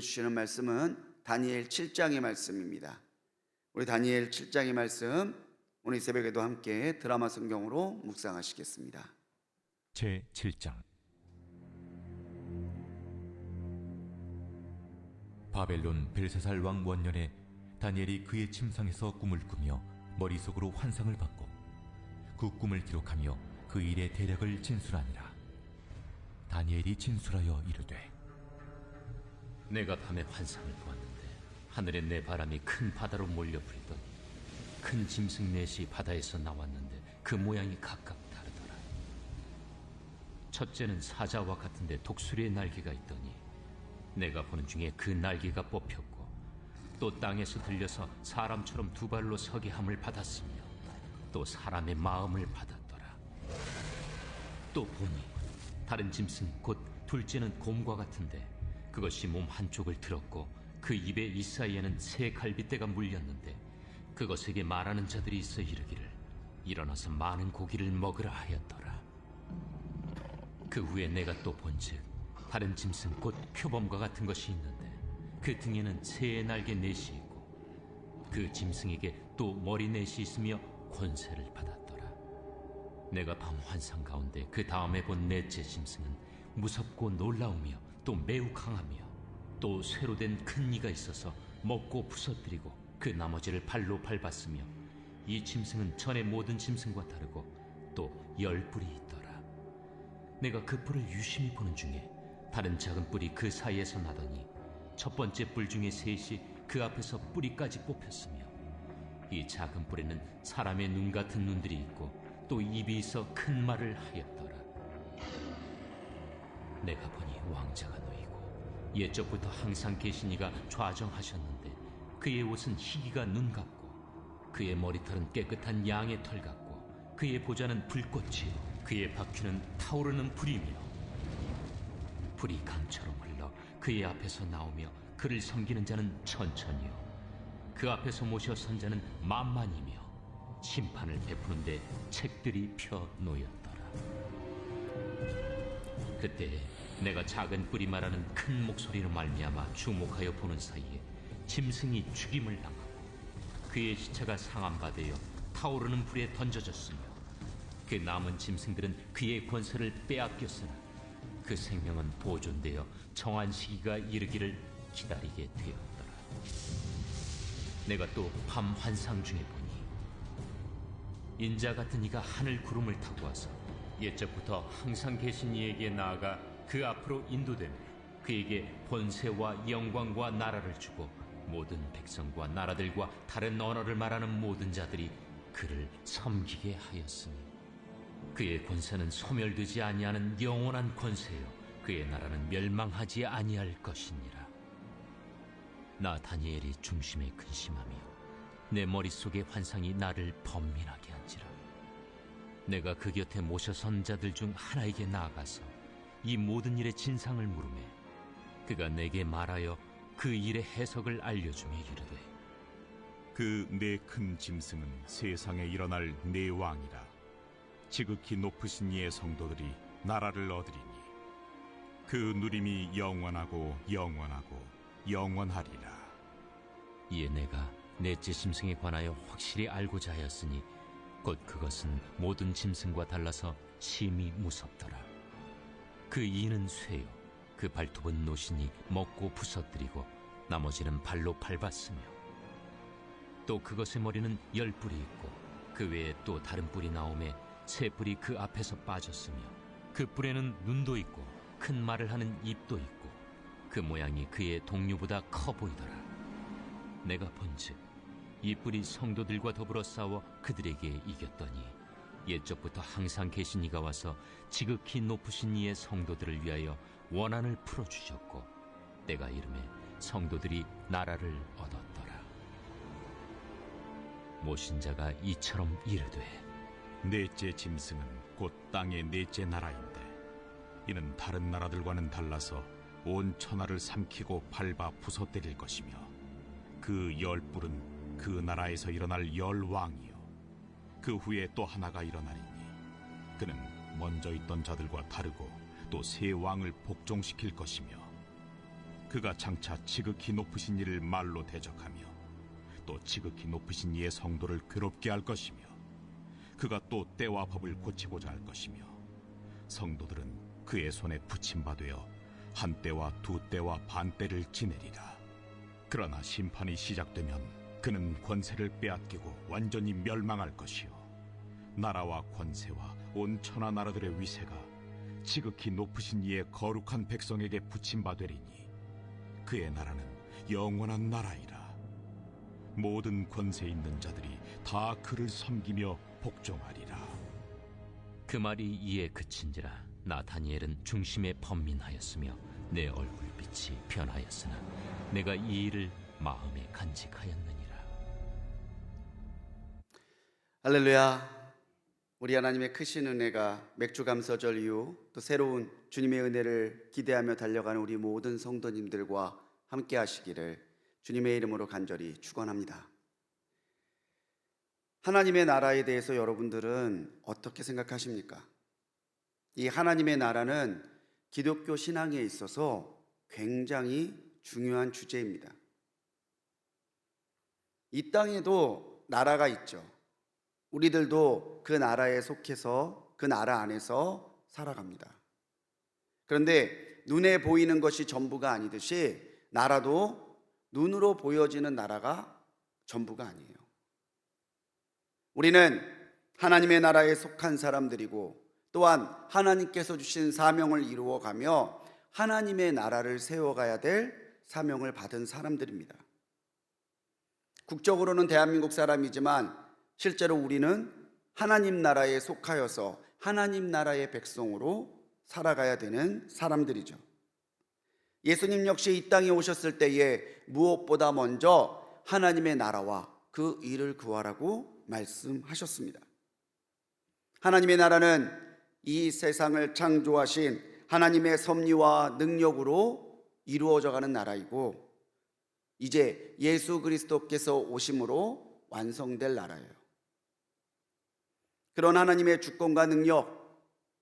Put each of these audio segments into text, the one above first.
주시는 말씀은 다니엘 7장의 말씀입니다. 우리 다니엘 7장의 말씀 오늘 새벽에도 함께 드라마 성경으로 묵상하시겠습니다. 제 7장. 바벨론 벨사살 왕 원년에 다니엘이 그의 침상에서 꿈을 꾸며 머릿속으로 환상을 받고 그 꿈을 기록하며 그 일의 대략을 진술하니라. 다니엘이 진술하여 이르되, 내가 밤에 환상을 보았는데 하늘에 내 바람이 큰 바다로 몰려 부리더니 큰 짐승 넷이 바다에서 나왔는데 그 모양이 각각 다르더라. 첫째는 사자와 같은데 독수리의 날개가 있더니 내가 보는 중에 그 날개가 뽑혔고 또 땅에서 들려서 사람처럼 두 발로 서게 함을 받았으며 또 사람의 마음을 받았더라. 또 보니 다른 짐승 곧 둘째는 곰과 같은데 그것이 몸 한쪽을 들었고 그 입의 이사이에는 새 갈빗대가 물렸는데 그것에게 말하는 자들이 있어 이르기를 일어나서 많은 고기를 먹으라 하였더라. 그 후에 내가 또 본즉 다른 짐승 곧 표범과 같은 것이 있는데 그 등에는 새의 날개 넷이 있고 그 짐승에게 또 머리 넷이 있으며 권세를 받았더라. 내가 밤 환상 가운데 그 다음에 본 넷째 짐승은 무섭고 놀라우며 또 매우 강하며 또 쇠로 된 큰 이가 있어서 먹고 부서뜨리고 그 나머지를 발로 밟았으며 이 짐승은 전의 모든 짐승과 다르고 또 10뿔이 있더라. 내가 그 뿔을 유심히 보는 중에 다른 작은 뿔이 그 사이에서 나더니 첫 번째 뿔 중에 셋이 그 앞에서 뿌리까지 뽑혔으며 이 작은 뿔에는 사람의 눈 같은 눈들이 있고 또 입이 있어 큰 말을 하였더라. 내가 보니 왕자가 놓이고 옛적부터 항상 계신 이가 좌정하셨는데 그의 옷은 희기가 눈 같고 그의 머리털은 깨끗한 양의 털 같고 그의 보좌는 불꽃이요 그의 바퀴는 타오르는 불이며 불이 강처럼 흘러 그의 앞에서 나오며 그를 섬기는 자는 천천히요 그 앞에서 모셔 선 자는 만만이며 심판을 베푸는데 책들이 펴 놓였더라. 그때 내가 작은 뿔이 말하는 큰 목소리로 말미암아 주목하여 보는 사이에 짐승이 죽임을 당하고 그의 시체가 상함받아 타오르는 불에 던져졌으며 그 남은 짐승들은 그의 권세를 빼앗겼으나 그 생명은 보존되어 정한 시기가 이르기를 기다리게 되었더라. 내가 또 밤 환상 중에 보니 인자 같은 이가 하늘 구름을 타고 와서 옛적부터 항상 계신 이에게 나아가 그 앞으로 인도되며 그에게 권세와 영광과 나라를 주고 모든 백성과 나라들과 다른 언어를 말하는 모든 자들이 그를 섬기게 하였으니 그의 권세는 소멸되지 아니하는 영원한 권세요 그의 나라는 멸망하지 아니할 것이니라. 나 다니엘이 중심에 근심하며 내 머릿속의 환상이 나를 번민하게 한지라. 내가 그 곁에 모셔 선 자들 중 하나에게 나아가서 이 모든 일의 진상을 물으매 그가 내게 말하여 그 일의 해석을 알려주며 이르되, 그 네 큰 짐승은 세상에 일어날 네 왕이라. 지극히 높으신 이의 성도들이 나라를 얻으리니 그 누림이 영원하고 영원하고 영원하리라. 이에 내가 넷째 짐승에 관하여 확실히 알고자 하였으니 곧 그것은 모든 짐승과 달라서 심히 무섭더라. 그 이는 쇠요 그 발톱은 노신이 먹고 부서뜨리고 나머지는 발로 밟았으며 또 그것의 머리는 10뿔이 있고 그 외에 또 다른 뿔이 나오매 새 뿔이 그 앞에서 빠졌으며 그 뿔에는 눈도 있고 큰 말을 하는 입도 있고 그 모양이 그의 동류보다 커 보이더라. 내가 본즉 이 뿔이 성도들과 더불어 싸워 그들에게 이겼더니 옛적부터 항상 계신 이가 와서 지극히 높으신 이의 성도들을 위하여 원한을 풀어주셨고 내가 이름에 성도들이 나라를 얻었더라. 모신 자가 이처럼 이르되, 넷째 짐승은 곧 땅의 넷째 나라인데 이는 다른 나라들과는 달라서 온 천하를 삼키고 밟아 부서뜨릴 것이며 그 10뿔은 그 나라에서 일어날 10왕이요 그 후에 또 하나가 일어나리니 그는 먼저 있던 자들과 다르고 또 새 왕을 복종시킬 것이며 그가 장차 지극히 높으신 이를 말로 대적하며 또 지극히 높으신 이의 성도를 괴롭게 할 것이며 그가 또 때와 법을 고치고자 할 것이며 성도들은 그의 손에 붙임바되어 한 때와 두 때와 반 때를 지내리라. 그러나 심판이 시작되면 그는 권세를 빼앗기고 완전히 멸망할 것이요 나라와 권세와 온 천하 나라들의 위세가 지극히 높으신 이의 거룩한 백성에게 붙임바되리니 그의 나라는 영원한 나라이라. 모든 권세 있는 자들이 다 그를 섬기며 복종하리라. 그 말이 이에 그친지라 나 다니엘은 중심에 번민하였으며 내 얼굴빛이 변하였으나 내가 이 일을 마음에 간직하였느니라. 할렐루야. 우리 하나님의 크신 은혜가 맥주감사절 이후 또 새로운 주님의 은혜를 기대하며 달려가는 우리 모든 성도님들과 함께 하시기를 주님의 이름으로 간절히 축원합니다. 하나님의 나라에 대해서 여러분들은 어떻게 생각하십니까? 이 하나님의 나라는 기독교 신앙에 있어서 굉장히 중요한 주제입니다. 이 땅에도 나라가 있죠. 우리들도 그 나라에 속해서 그 나라 안에서 살아갑니다. 그런데 눈에 보이는 것이 전부가 아니듯이 나라도 눈으로 보여지는 나라가 전부가 아니에요. 우리는 하나님의 나라에 속한 사람들이고 또한 하나님께서 주신 사명을 이루어가며 하나님의 나라를 세워가야 될 사명을 받은 사람들입니다. 국적으로는 대한민국 사람이지만 실제로 우리는 하나님 나라에 속하여서 하나님 나라의 백성으로 살아가야 되는 사람들이죠. 예수님 역시 이 땅에 오셨을 때에 무엇보다 먼저 하나님의 나라와 그 일을 구하라고 말씀하셨습니다. 하나님의 나라는 이 세상을 창조하신 하나님의 섭리와 능력으로 이루어져 가는 나라이고 이제 예수 그리스도께서 오심으로 완성될 나라예요. 그런 하나님의 주권과 능력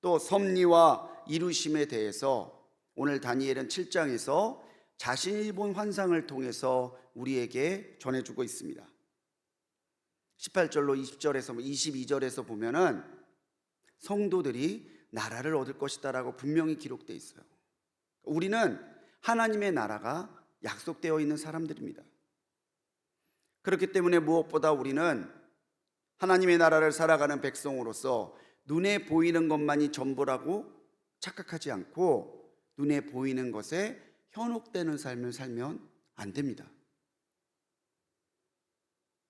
또 섭리와 이루심에 대해서 오늘 다니엘은 7장에서 자신이 본 환상을 통해서 우리에게 전해주고 있습니다. 18절로 20절에서 22절에서 보면은 성도들이 나라를 얻을 것이다라고 분명히 기록되어 있어요. 우리는 하나님의 나라가 약속되어 있는 사람들입니다. 그렇기 때문에 무엇보다 우리는 하나님의 나라를 살아가는 백성으로서 눈에 보이는 것만이 전부라고 착각하지 않고 눈에 보이는 것에 현혹되는 삶을 살면 안 됩니다.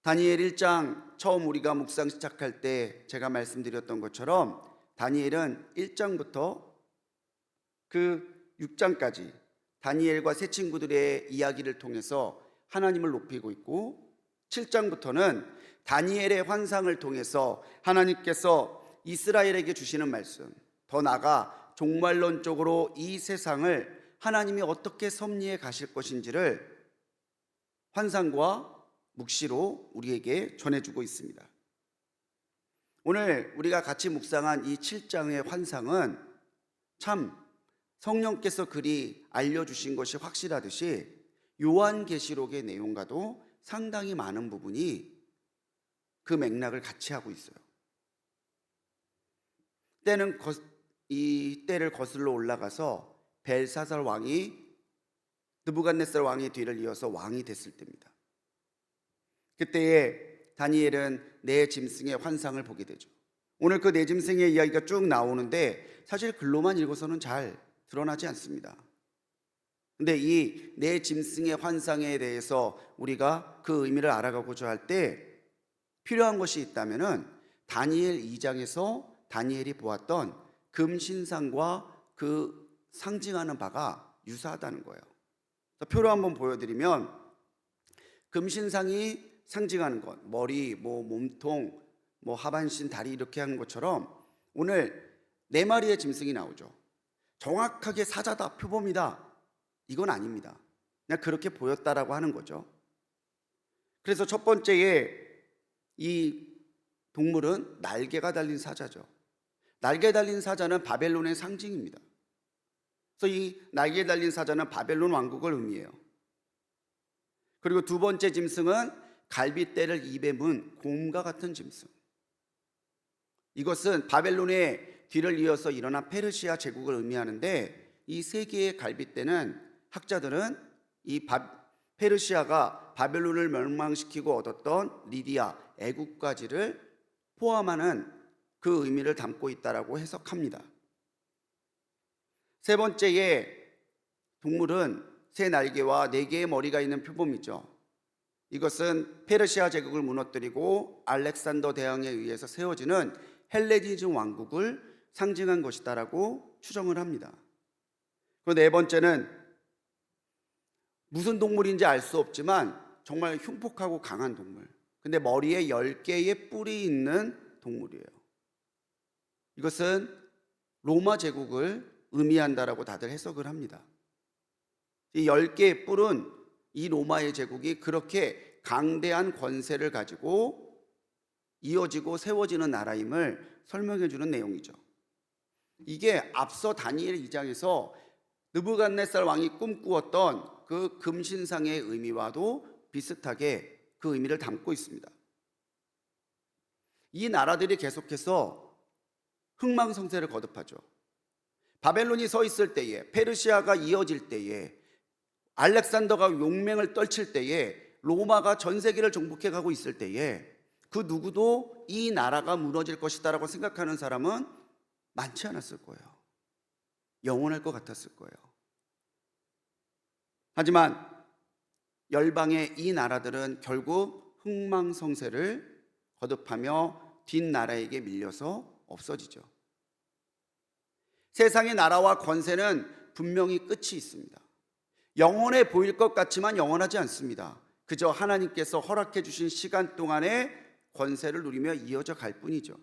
다니엘 1장 처음 우리가 묵상 시작할 때 제가 말씀드렸던 것처럼 다니엘은 1장부터 그 6장까지 다니엘과 세 친구들의 이야기를 통해서 하나님을 높이고 있고 7장부터는 다니엘의 환상을 통해서 하나님께서 이스라엘에게 주시는 말씀, 더 나아가 종말론적으로 이 세상을 하나님이 어떻게 섭리해 가실 것인지를 환상과 묵시로 우리에게 전해주고 있습니다. 오늘 우리가 같이 묵상한 이 7장의 환상은 참 성령께서 그리 알려주신 것이 확실하듯이 요한계시록의 내용과도 상당히 많은 부분이 그 맥락을 같이 하고 있어요. 때는 이 때를 거슬러 올라가서 벨사살 왕이 느부갓네살 왕의 뒤를 이어서 왕이 됐을 때입니다. 그때에 다니엘은 네 짐승의 환상을 보게 되죠. 오늘 그 네 짐승의 이야기가 쭉 나오는데 사실 글로만 읽어서는 잘 드러나지 않습니다. 근데 이 네 짐승의 환상에 대해서 우리가 그 의미를 알아가고자 할 때 필요한 것이 있다면은 다니엘 2장에서 다니엘이 보았던 금신상과 그 상징하는 바가 유사하다는 거예요. 표로 한번 보여드리면 금신상이 상징하는 것, 머리, 몸통, 하반신, 다리 이렇게 하는 것처럼 오늘 네 마리의 짐승이 나오죠. 정확하게 사자다, 표범이다, 이건 아닙니다. 그냥 그렇게 보였다라고 하는 거죠. 그래서 첫 번째에 이 동물은 날개가 달린 사자죠. 날개 달린 사자는 바벨론의 상징입니다. 그래서 이 날개 달린 사자는 바벨론 왕국을 의미해요. 그리고 두 번째 짐승은 갈빗대를 입에 문 곰과 같은 짐승. 이것은 바벨론의 뒤를 이어서 일어난 페르시아 제국을 의미하는데, 이 세 개의 갈빗대는 학자들은 페르시아가 바벨론을 멸망시키고 얻었던 리디아, 애국까지를 포함하는 그 의미를 담고 있다라고 해석합니다. 세 번째의 동물은 새 날개와 네 개의 머리가 있는 표범이죠. 이것은 페르시아 제국을 무너뜨리고 알렉산더 대왕에 의해서 세워지는 헬레니즘 왕국을 상징한 것이다라고 추정을 합니다. 그 네 번째는 무슨 동물인지 알 수 없지만 정말 흉폭하고 강한 동물. 근데 머리에 10개의 뿔이 있는 동물이에요. 이것은 로마 제국을 의미한다라고 다들 해석을 합니다. 이 10개의 뿔은 이 로마의 제국이 그렇게 강대한 권세를 가지고 이어지고 세워지는 나라임을 설명해 주는 내용이죠. 이게 앞서 다니엘 2장에서 느부갓네살 왕이 꿈꾸었던 그 금신상의 의미와도 비슷하게 그 의미를 담고 있습니다. 이 나라들이 계속해서 흥망성쇠를 거듭하죠. 바벨론이 서 있을 때에, 페르시아가 이어질 때에, 알렉산더가 용맹을 떨칠 때에, 로마가 전 세계를 정복해 가고 있을 때에 그 누구도 이 나라가 무너질 것이다라고 생각하는 사람은 많지 않았을 거예요. 영원할 것 같았을 거예요. 하지만 열방의 이 나라들은 결국 흥망성쇠를 거듭하며 뒷나라에게 밀려서 없어지죠. 세상의 나라와 권세는 분명히 끝이 있습니다. 영원해 보일 것 같지만 영원하지 않습니다. 그저 하나님께서 허락해 주신 시간 동안의 권세를 누리며 이어져 갈 뿐이죠.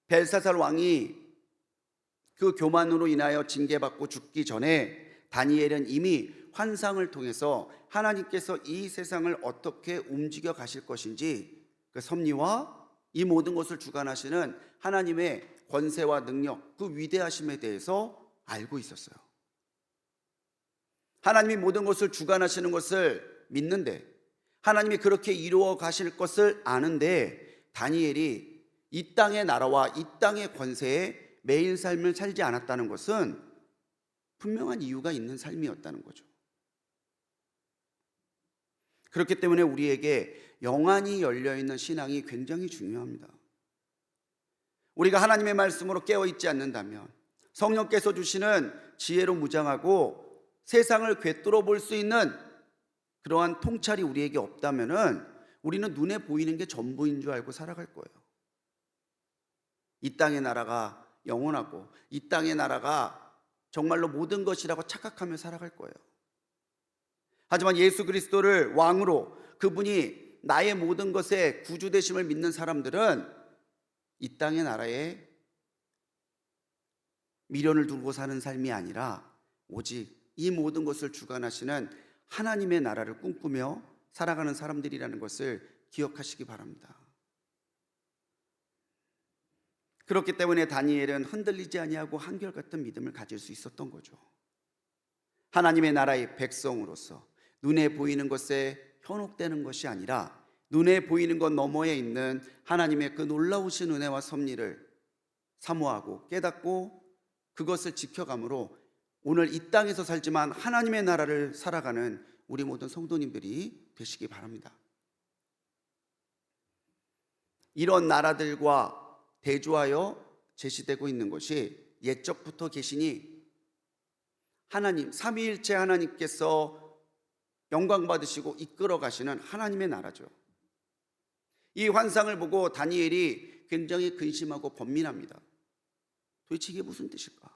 벨사살 왕이 그 교만으로 인하여 징계받고 죽기 전에 다니엘은 이미 환상을 통해서 하나님께서 이 세상을 어떻게 움직여 가실 것인지, 그 섭리와 이 모든 것을 주관하시는 하나님의 권세와 능력, 그 위대하심에 대해서 알고 있었어요. 하나님이 모든 것을 주관하시는 것을 믿는데, 하나님이 그렇게 이루어 가실 것을 아는데, 다니엘이 이 땅의 나라와 이 땅의 권세에 매일 삶을 살지 않았다는 것은 분명한 이유가 있는 삶이었다는 거죠. 그렇기 때문에 우리에게 영안이 열려있는 신앙이 굉장히 중요합니다. 우리가 하나님의 말씀으로 깨어있지 않는다면, 성령께서 주시는 지혜로 무장하고 세상을 꿰뚫어 볼 수 있는 그러한 통찰이 우리에게 없다면 우리는 눈에 보이는 게 전부인 줄 알고 살아갈 거예요. 이 땅의 나라가 영원하고 이 땅의 나라가 정말로 모든 것이라고 착각하며 살아갈 거예요. 하지만 예수 그리스도를 왕으로, 그분이 나의 모든 것의 구주 되심을 믿는 사람들은 이 땅의 나라에 미련을 두고 사는 삶이 아니라 오직 이 모든 것을 주관하시는 하나님의 나라를 꿈꾸며 살아가는 사람들이라는 것을 기억하시기 바랍니다. 그렇기 때문에 다니엘은 흔들리지 아니하고 한결같은 믿음을 가질 수 있었던 거죠. 하나님의 나라의 백성으로서 눈에 보이는 것에 현혹되는 것이 아니라 눈에 보이는 것 너머에 있는 하나님의 그 놀라우신 은혜와 섭리를 사모하고 깨닫고 그것을 지켜감으로 오늘 이 땅에서 살지만 하나님의 나라를 살아가는 우리 모든 성도님들이 되시기 바랍니다. 이런 나라들과 대조하여 제시되고 있는 것이 옛적부터 계시니 하나님, 삼위일체 하나님께서 영광 받으시고 이끌어 가시는 하나님의 나라죠. 이 환상을 보고 다니엘이 굉장히 근심하고 번민합니다. 도대체 이게 무슨 뜻일까?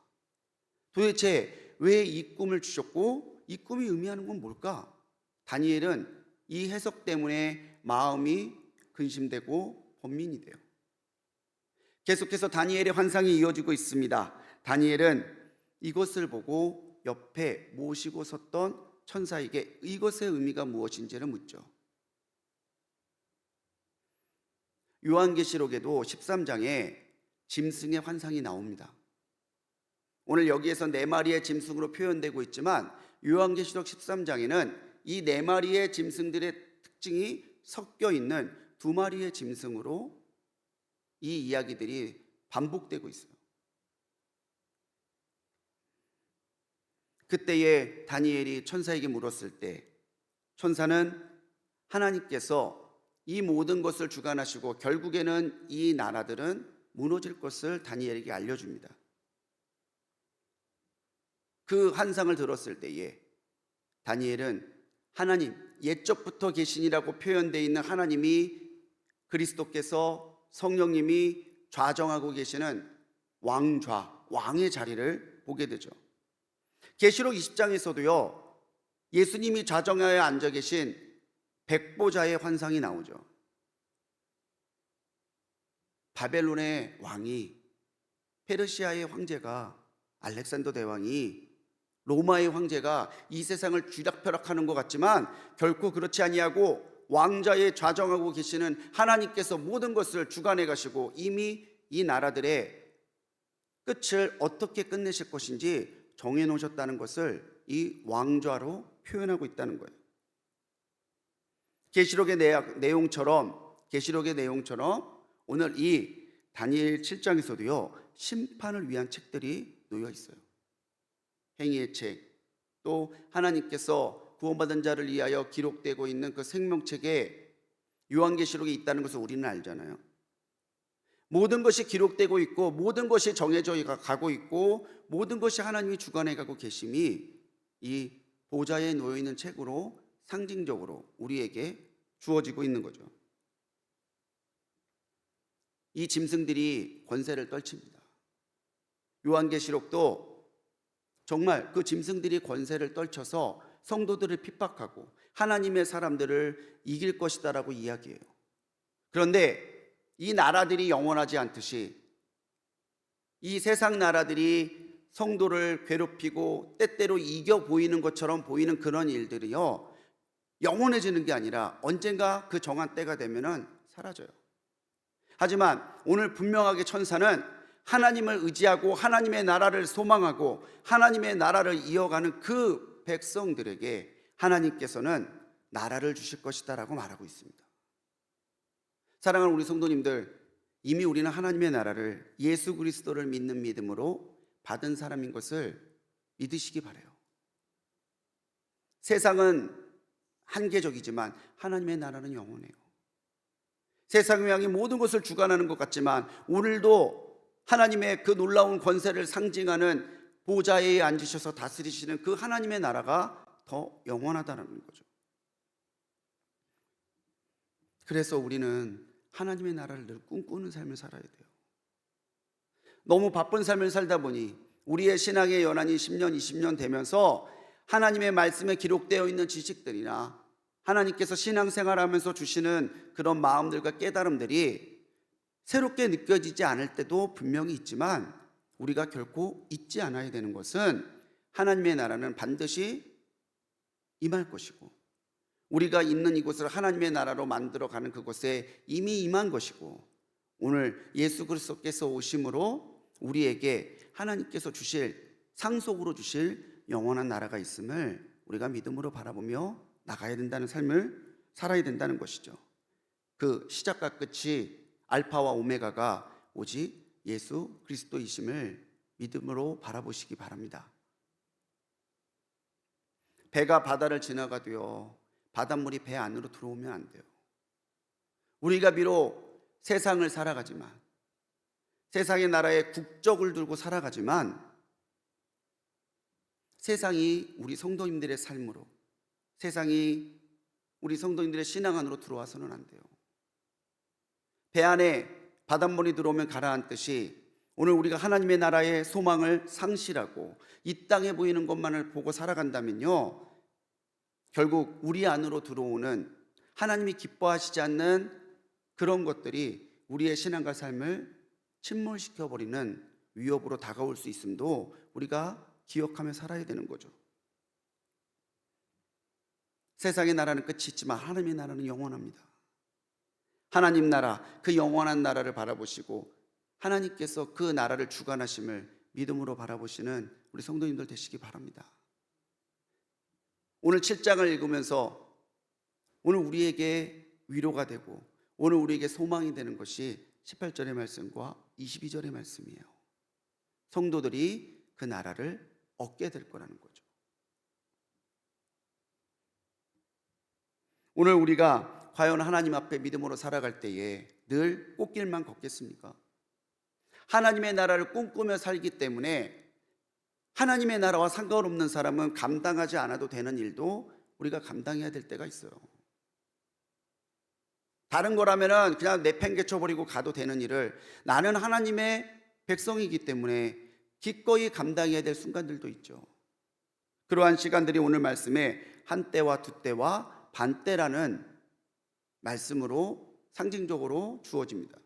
도대체 왜 이 꿈을 주셨고 이 꿈이 의미하는 건 뭘까? 다니엘은 이 해석 때문에 마음이 근심되고 번민이 돼요. 계속해서 다니엘의 환상이 이어지고 있습니다. 다니엘은 이것을 보고 옆에 모시고 섰던 천사에게 이것의 의미가 무엇인지를 묻죠. 요한계시록에도 13장에 짐승의 환상이 나옵니다. 오늘 여기에서 네 마리의 짐승으로 표현되고 있지만 요한계시록 13장에는 이 네 마리의 짐승들의 특징이 섞여 있는 두 마리의 짐승으로 이 이야기들이 반복되고 있어요. 그때에 다니엘이 천사에게 물었을 때 천사는 하나님께서 이 모든 것을 주관하시고 결국에는 이 나라들은 무너질 것을 다니엘에게 알려줍니다. 그 환상을 들었을 때에 다니엘은 하나님, 옛적부터 계신이라고 표현되어 있는 하나님이 그리스도께서 성령님이 좌정하고 계시는 왕좌, 왕의 자리를 보게 되죠. 계시록 20장에서도요, 예수님이 좌정하에 앉아 계신 백보자의 환상이 나오죠. 바벨론의 왕이, 페르시아의 황제가, 알렉산더 대왕이, 로마의 황제가 이 세상을 쥐락펴락하는 것 같지만 결코 그렇지 아니하고 왕좌에 좌정하고 계시는 하나님께서 모든 것을 주관해 가시고 이미 이 나라들의 끝을 어떻게 끝내실 것인지 정해 놓으셨다는 것을 이 왕좌로 표현하고 있다는 거예요. 계시록의 내용처럼 오늘 이 다니엘 7장에서도요, 심판을 위한 책들이 놓여 있어요. 행위의 책, 또 하나님께서 구원받은 자를 위하여 기록되고 있는 그 생명책에 요한계시록에 있다는 것을 우리는 알잖아요. 모든 것이 기록되고 있고 모든 것이 정해져 가고 있고 모든 것이 하나님이 주관해 가고 계심이 이 보좌에 놓여 있는 책으로 상징적으로 우리에게 주어지고 있는 거죠. 이 짐승들이 권세를 떨칩니다. 요한계시록도 정말 그 짐승들이 권세를 떨쳐서 성도들을 핍박하고 하나님의 사람들을 이길 것이다라고 이야기해요. 그런데 이 나라들이 영원하지 않듯이 이 세상 나라들이 성도를 괴롭히고 때때로 이겨 보이는 것처럼 보이는 그런 일들이요, 영원해지는 게 아니라 언젠가 그 정한 때가 되면은 사라져요. 하지만 오늘 분명하게 천사는 하나님을 의지하고 하나님의 나라를 소망하고 하나님의 나라를 이어가는 그 백성들에게 하나님께서는 나라를 주실 것이다 라고 말하고 있습니다. 사랑하는 우리 성도님들, 이미 우리는 하나님의 나라를 예수 그리스도를 믿는 믿음으로 받은 사람인 것을 믿으시기 바라요. 세상은 한계적이지만 하나님의 나라는 영원해요. 세상을 향해 모든 것을 주관하는 것 같지만 오늘도 하나님의 그 놀라운 권세를 상징하는 보좌에 앉으셔서 다스리시는 그 하나님의 나라가 더 영원하다는 거죠. 그래서 우리는 하나님의 나라를 늘 꿈꾸는 삶을 살아야 돼요. 너무 바쁜 삶을 살다 보니 우리의 신앙의 연한이 10년, 20년 되면서 하나님의 말씀에 기록되어 있는 지식들이나 하나님께서 신앙생활하면서 주시는 그런 마음들과 깨달음들이 새롭게 느껴지지 않을 때도 분명히 있지만 우리가 결코 잊지 않아야 되는 것은 하나님의 나라는 반드시 임할 것이고 우리가 있는 이곳을 하나님의 나라로 만들어가는 그곳에 이미 임한 것이고 오늘 예수 그리스도께서 오심으로 우리에게 하나님께서 주실 상속으로 주실 영원한 나라가 있음을 우리가 믿음으로 바라보며 나가야 된다는 삶을 살아야 된다는 것이죠. 그 시작과 끝이 알파와 오메가가 오직 예수 그리스도이심을 믿음으로 바라보시기 바랍니다. 배가 바다를 지나가도요, 바닷물이 배 안으로 들어오면 안 돼요. 우리가 비록 세상을 살아가지만, 세상의 나라에 국적을 들고 살아가지만 세상이 우리 성도님들의 삶으로, 세상이 우리 성도님들의 신앙 안으로 들어와서는 안 돼요. 배 안에 바닷물이 들어오면 가라앉듯이 오늘 우리가 하나님의 나라의 소망을 상실하고 이 땅에 보이는 것만을 보고 살아간다면요, 결국 우리 안으로 들어오는 하나님이 기뻐하시지 않는 그런 것들이 우리의 신앙과 삶을 침몰시켜버리는 위협으로 다가올 수 있음도 우리가 기억하며 살아야 되는 거죠. 세상의 나라는 끝이 있지만 하나님의 나라는 영원합니다. 하나님 나라, 그 영원한 나라를 바라보시고 하나님께서 그 나라를 주관하심을 믿음으로 바라보시는 우리 성도님들 되시기 바랍니다. 오늘 7장을 읽으면서 오늘 우리에게 위로가 되고 오늘 우리에게 소망이 되는 것이 18절의 말씀과 22절의 말씀이에요. 성도들이 그 나라를 얻게 될 거라는 거죠. 오늘 우리가 과연 하나님 앞에 믿음으로 살아갈 때에 늘 꽃길만 걷겠습니까? 하나님의 나라를 꿈꾸며 살기 때문에 하나님의 나라와 상관없는 사람은 감당하지 않아도 되는 일도 우리가 감당해야 될 때가 있어요. 다른 거라면은 그냥 내팽개쳐버리고 가도 되는 일을 나는 하나님의 백성이기 때문에 기꺼이 감당해야 될 순간들도 있죠. 그러한 시간들이 오늘 말씀에 한때와 두때와 반때라는 말씀으로 상징적으로 주어집니다.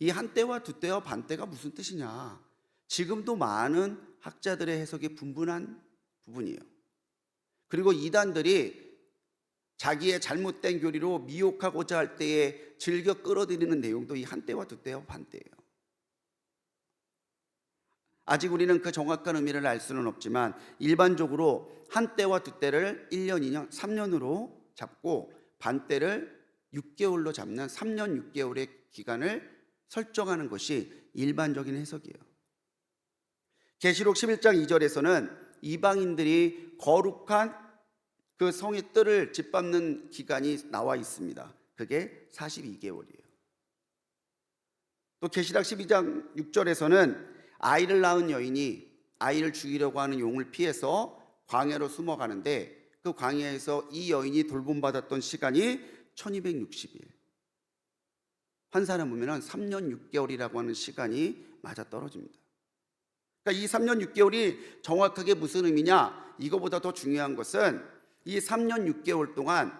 이 한때와 두때와 반때가 무슨 뜻이냐? 지금도 많은 학자들의 해석이 분분한 부분이에요. 그리고 이단들이 자기의 잘못된 교리로 미혹하고자 할 때에 즐겨 끌어들이는 내용도 이 한때와 두때와 반때예요. 아직 우리는 그 정확한 의미를 알 수는 없지만 일반적으로 한때와 두때를 1년, 2년, 3년으로 잡고 반때를 6개월로 잡는 3년 6개월의 기간을 설정하는 것이 일반적인 해석이에요. 계시록 11장 2절에서는 이방인들이 거룩한 그 성의 뜰을 짓밟는 기간이 나와 있습니다. 그게 42개월이에요. 또 계시록 12장 6절에서는 아이를 낳은 여인이 아이를 죽이려고 하는 용을 피해서 광야로 숨어가는데 그 광야에서 이 여인이 돌봄받았던 시간이 1260일. 환산해 보면 3년 6개월이라고 하는 시간이 맞아떨어집니다. 그러니까 이 3년 6개월이 정확하게 무슨 의미냐? 이거보다 더 중요한 것은 이 3년 6개월 동안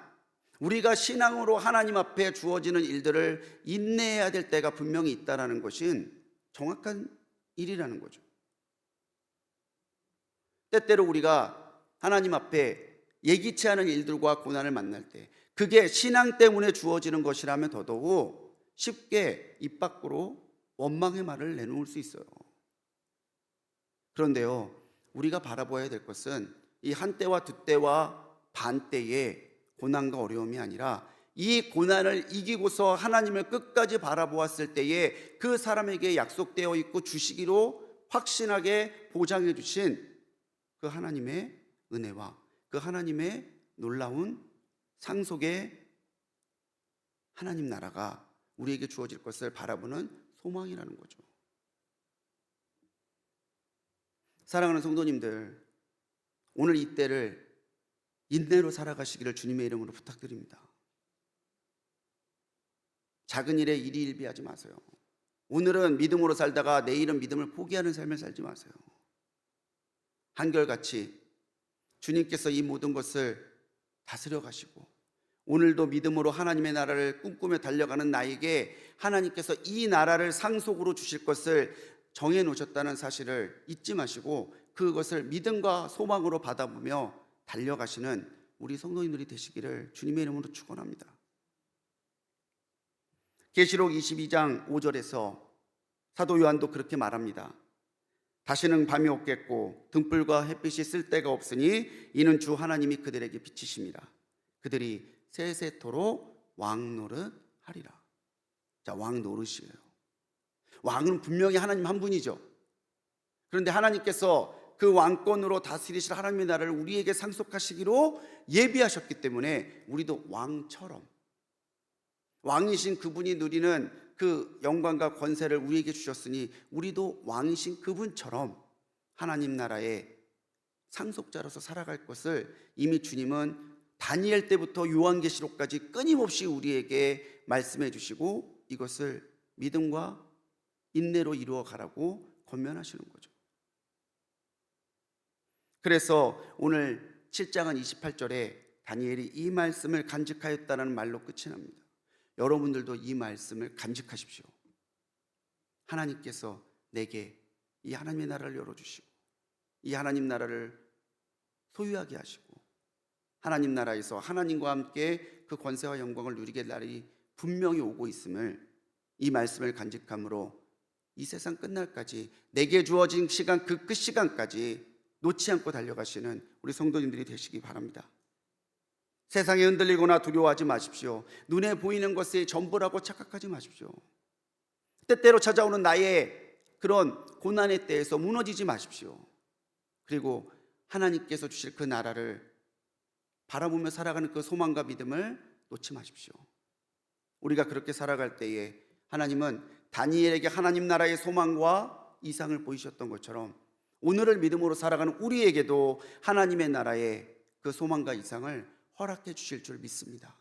우리가 신앙으로 하나님 앞에 주어지는 일들을 인내해야 될 때가 분명히 있다는 것은 정확한 일이라는 거죠. 때때로 우리가 하나님 앞에 예기치 않은 일들과 고난을 만날 때 그게 신앙 때문에 주어지는 것이라면 더더욱 쉽게 입 밖으로 원망의 말을 내놓을 수 있어요. 그런데요, 우리가 바라봐야 될 것은 이 한때와 두때와 반때의 고난과 어려움이 아니라 이 고난을 이기고서 하나님을 끝까지 바라보았을 때에 그 사람에게 약속되어 있고 주시기로 확신하게 보장해 주신 그 하나님의 은혜와 그 하나님의 놀라운 상속의 하나님 나라가 우리에게 주어질 것을 바라보는 소망이라는 거죠. 사랑하는 성도님들, 오늘 이 때를 인내로 살아가시기를 주님의 이름으로 부탁드립니다. 작은 일에 일희일비하지 마세요. 오늘은 믿음으로 살다가 내일은 믿음을 포기하는 삶을 살지 마세요. 한결같이 주님께서 이 모든 것을 다스려 가시고 오늘도 믿음으로 하나님의 나라를 꿈꾸며 달려가는 나에게 하나님께서 이 나라를 상속으로 주실 것을 정해 놓으셨다는 사실을 잊지 마시고 그것을 믿음과 소망으로 받아보며 달려가시는 우리 성도님들이 되시기를 주님의 이름으로 축원합니다. 계시록 22장 5절에서 사도 요한도 그렇게 말합니다. 다시는 밤이 없겠고 등불과 햇빛이 쓸 데가 없으니 이는 주 하나님이 그들에게 비치심이라. 그들이 세세토록 왕 노릇하리라. 자, 왕 노릇이에요. 왕은 분명히 하나님 한 분이죠. 그런데 하나님께서 그 왕권으로 다스리실 하나님의 나라를 우리에게 상속하시기로 예비하셨기 때문에 우리도 왕처럼 왕이신 그분이 누리는 그 영광과 권세를 우리에게 주셨으니 우리도 왕이신 그분처럼 하나님 나라의 상속자로서 살아갈 것을 이미 주님은 다니엘 때부터 요한계시록까지 끊임없이 우리에게 말씀해 주시고 이것을 믿음과 인내로 이루어 가라고 권면하시는 거죠. 그래서 오늘 7장은 28절에 다니엘이 이 말씀을 간직하였다는 말로 끝이 납니다. 여러분들도 이 말씀을 간직하십시오. 하나님께서 내게 이 하나님의 나라를 열어주시고 이 하나님 나라를 소유하게 하시고 하나님 나라에서 하나님과 함께 그 권세와 영광을 누리게 될 날이 분명히 오고 있음을 이 말씀을 간직함으로 이 세상 끝날까지 내게 주어진 시간, 그 끝 시간까지 놓지 않고 달려가시는 우리 성도님들이 되시기 바랍니다. 세상에 흔들리거나 두려워하지 마십시오. 눈에 보이는 것이 전부라고 착각하지 마십시오. 때때로 찾아오는 나의 그런 고난의 때에서 무너지지 마십시오. 그리고 하나님께서 주실 그 나라를 바라보며 살아가는 그 소망과 믿음을 놓지 마십시오. 우리가 그렇게 살아갈 때에 하나님은 다니엘에게 하나님 나라의 소망과 이상을 보이셨던 것처럼 오늘을 믿음으로 살아가는 우리에게도 하나님의 나라의 그 소망과 이상을 허락해 주실 줄 믿습니다.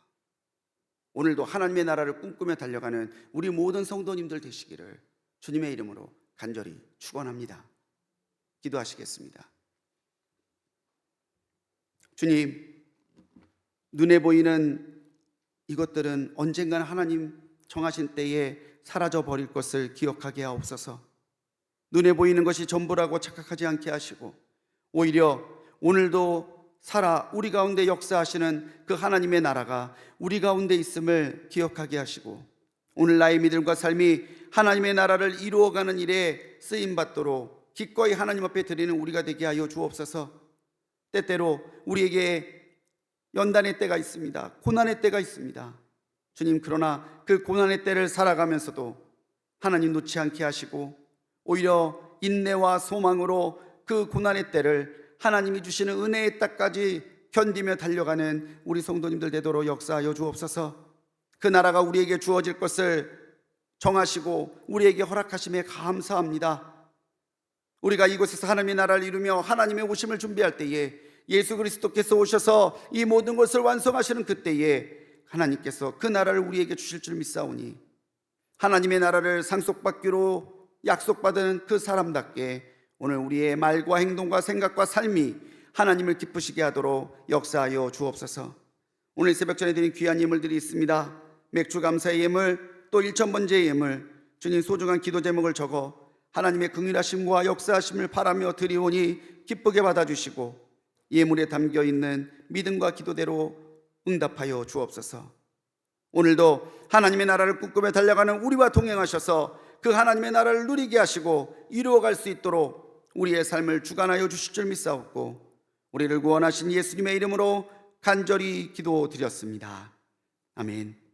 오늘도 하나님의 나라를 꿈꾸며 달려가는 우리 모든 성도님들 되시기를 주님의 이름으로 간절히 축원합니다. 기도하시겠습니다. 주님, 눈에 보이는 이것들은 언젠간 하나님 정하신 때에 사라져 버릴 것을 기억하게 하옵소서. 눈에 보이는 것이 전부라고 착각하지 않게 하시고 오히려 오늘도 우리 가운데 역사하시는 그 하나님의 나라가 우리 가운데 있음을 기억하게 하시고 오늘 나의 믿음과 삶이 하나님의 나라를 이루어가는 일에 쓰임받도록 기꺼이 하나님 앞에 드리는 우리가 되게 하여 주옵소서. 때때로 우리에게 연단의 때가 있습니다. 고난의 때가 있습니다. 주님, 그러나 그 고난의 때를 살아가면서도 하나님 놓지 않게 하시고 오히려 인내와 소망으로 그 고난의 때를 하나님이 주시는 은혜의 땅까지 견디며 달려가는 우리 성도님들 되도록 역사하여 주옵소서. 그 나라가 우리에게 주어질 것을 정하시고 우리에게 허락하심에 감사합니다. 우리가 이곳에서 하나님의 나라를 이루며 하나님의 오심을 준비할 때에 예수 그리스도께서 오셔서 이 모든 것을 완성하시는 그때에 하나님께서 그 나라를 우리에게 주실 줄 믿사오니 하나님의 나라를 상속받기로 약속받은 그 사람답게 오늘 우리의 말과 행동과 생각과 삶이 하나님을 기쁘시게 하도록 역사하여 주옵소서. 오늘 새벽 전에 드린 귀한 예물들이 있습니다. 맥주 감사의 예물, 또 1000번제의 예물, 주님 소중한 기도 제목을 적어 하나님의 긍휼하심과 역사하심을 바라며 드리오니 기쁘게 받아주시고 예물에 담겨있는 믿음과 기도대로 응답하여 주옵소서. 오늘도 하나님의 나라를 꿈꾸며 달려가는 우리와 동행하셔서 그 하나님의 나라를 누리게 하시고 이루어갈 수 있도록 우리의 삶을 주관하여 주실 줄 믿사옵고 우리를 구원하신 예수님의 이름으로 간절히 기도드렸습니다. 아멘.